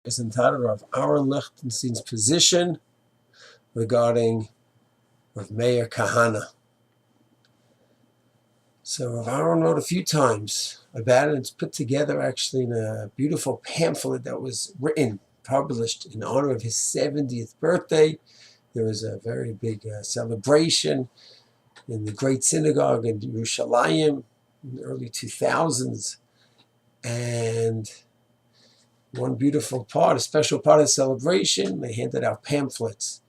is entitled Rav Aharon Lichtenstein's position regarding Rav Meir Kahane. So Rav Aharon wrote a few times about it. It's put together actually in a beautiful pamphlet that was written, published in honor of his 70th birthday. There was a very big celebration in the great synagogue in Yerushalayim in the early 2000s. And one beautiful part, a special part of the celebration, they handed out pamphlets.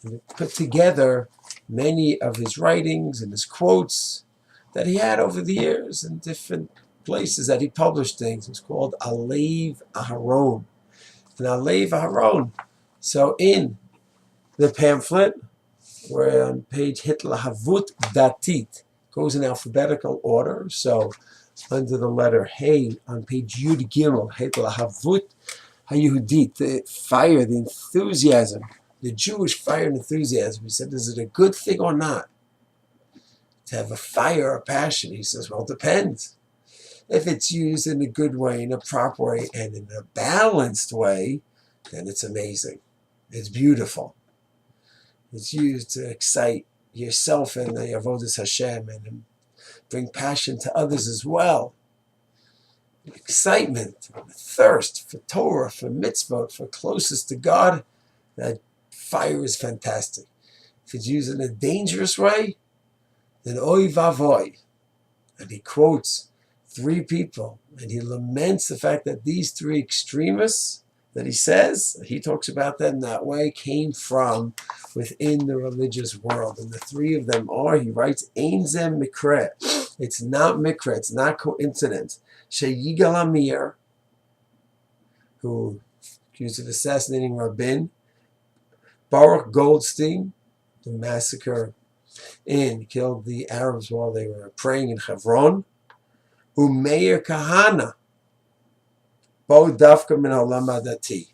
And they put together many of his writings and his quotes that he had over the years in different places that he published things. It's called Aharon. And Aharon. So in the pamphlet, we're on page Hitlahavut Datit, goes in alphabetical order. So under the letter Hey on page Yud Gimel, Hitlahavut HaYehudit, the fire, the enthusiasm, the Jewish fire and enthusiasm. He said, is it a good thing or not to have a fire or passion? He says, well, it depends. If it's used in a good way, in a proper way, and in a balanced way, then it's amazing. It's beautiful. It's used to excite yourself in the Avodas Hashem and bring passion to others as well. Excitement, thirst for Torah, for mitzvot, for closest to God, that fire is fantastic. If it's used in a dangerous way, then oy vavoy. And he quotes 3 people, and he laments the fact that these 3 extremists that he says, he talks about them that way, came from within the religious world. And the 3 of them are, he writes, Ein zeh mikra. It's not mikra, it's not coincidence. Sheyigal Meir, who accused of assassinating Rabin, Baruch Goldstein, the massacre killed the Arabs while they were praying in Hebron, Meir Kahane, Bo Dafka min Olam Adati.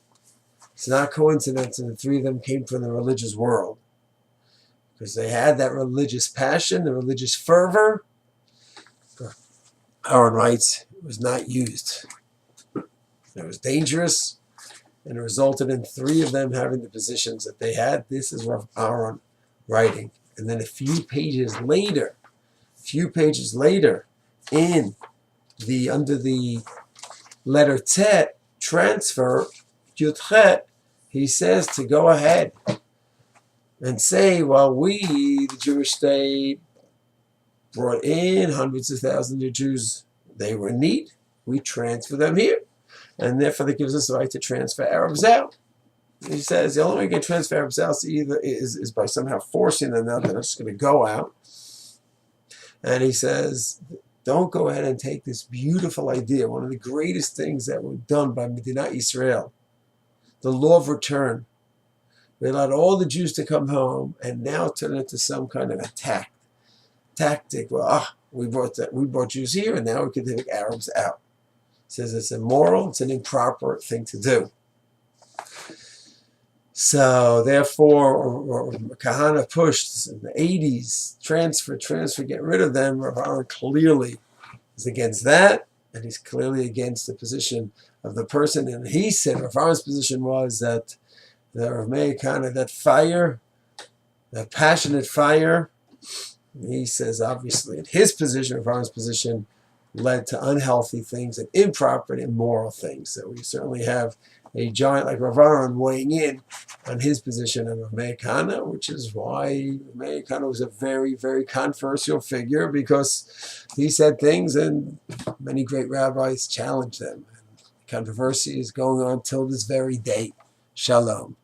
It's not coincidence, and the 3 of them came from the religious world because they had that religious passion, the religious fervor. Aharon writes, it was not used. It was dangerous, and it resulted in 3 of them having the positions that they had. This is Rav Aharon writing. And then a few pages later, under the letter Tet, transfer, Yud he says to go ahead and say, well, we, the Jewish state, brought in hundreds of thousands of Jews. They were in need. We transfer them here. And therefore, that gives us the right to transfer Arabs out. He says the only way you can transfer Arabs out is by somehow forcing them out. They're just going to go out. And he says, don't go ahead and take this beautiful idea, one of the greatest things that were done by Medinat Israel, the law of return. We allowed all the Jews to come home and now turn it into some kind of tactic. Well, we brought Jews here and now we can take Arabs out. He says it's immoral, it's an improper thing to do. So therefore, Kahane pushed in the 80s, transfer, get rid of them. Rav Aharon clearly is against that, and he's clearly against the position of the person. And he said, Rav Aharon's position was that the Rav Meir Kahane, that fire, that passionate fire, he says obviously in his position, Rav Aharon's position, led to unhealthy things and improper and immoral things. So we certainly have a giant like Rav Aharon weighing in on his position on Rav Meir Kahane, which is why Meir Kahane was a very, very controversial figure, because he said things and many great rabbis challenged them. And controversy is going on till this very day. Shalom.